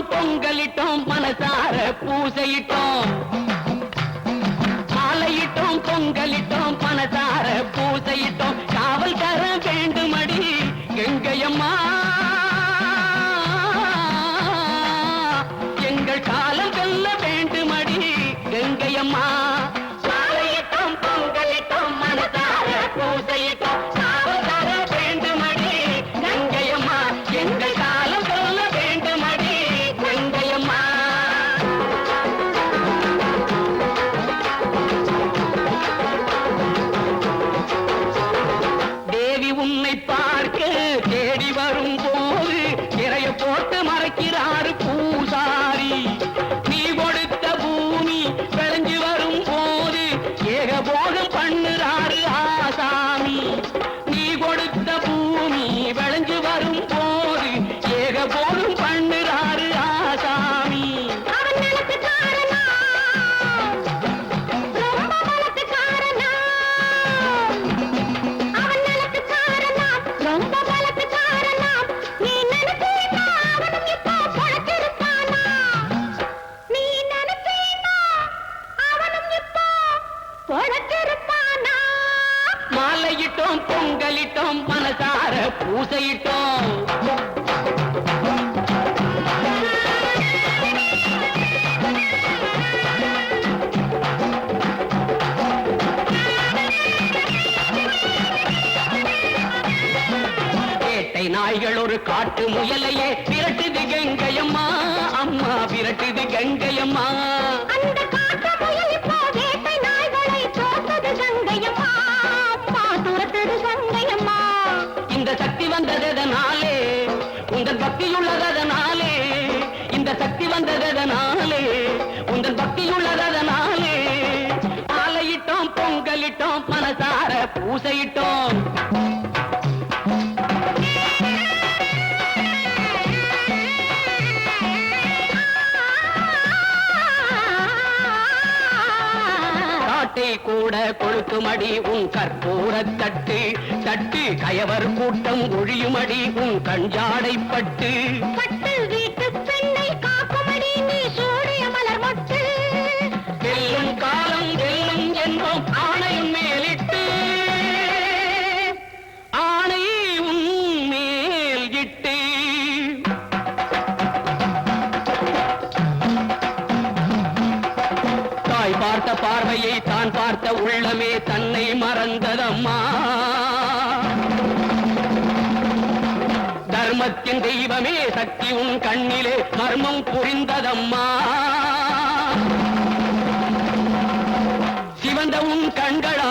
பொங்கலிட்டோம் மனசார பூசையிட்டோம் மாலையிட்டோம் பொங்கலிட்டோம் மனசார பூசையிட்டோம் காவல் தர வேண்டுமடி கங்கையம்மா எங்கள் காலம் வெல்ல வேண்டுமடி கங்கையம்மா மாலையிட்டோம் பொங்கலிட்டோம் மனசார பூசையிட்டோம் காவல் தர வேண்டுமடி கங்கையம்மா எங்கள் காலம் வெல்ல வேண்டுமடி கங்கையம்மா தேவி உன்னை பார்க்க தேடி வரும் போது இறைய போட்டு மறைக்கிறாரு பூசாரி நீ கொடுத்த பூமி விளைஞ்சு வரும் போது ஏகபோகம் பண்ணுறாரு ஆசாமி நீ கொடுத்த பூமி விளைஞ்சு வரும் போது ஏகபோகம் பண்ணுறாரு ஆசாமி மாலையிட்டோம் பொங்கலிட்டோம் மனசார பூசையிட்டோம் வேட்டை நாய்கள் ஒரு காட்டு முயலையே விரட்டுது கங்கையம்மா அம்மா விரட்டுது கங்கையம்மா இந்த சக்தி வந்ததனாலே உங்கள் பக்தியுள்ளதனாலே இந்த சக்தி வந்ததனாலே உங்கள் பக்தியுள்ளதனாலே மாலையிட்டோம் பொங்கலிட்டோம் மனசார பூசையிட்டோம் காட்டை கூட கொளுத்துமடி உன் கற்பூர தட்டு தட்டு கயவர் கூட்டம் ஒழியுமடி உன் கஞ்சாடை பட்டு பட்டு வீட்டு பெண்ணை காக்குமடி நீ சூடிய மலர் மொட்டு வெல்லும் காலம் வெல்லும் என்போம் ஆணையும் மேலிட்டு ஆணை உன் மேல் இட்டு தாய் பார்த்த பார்வையை தான் பார்த்த உள்ளமே தன்னை மறந்ததம்மா தர்மத்தின் தெய்வமே சக்தி உன் கண்ணிலே மர்மம் புரிந்ததம்மா சிவந்த உன் கண்கள்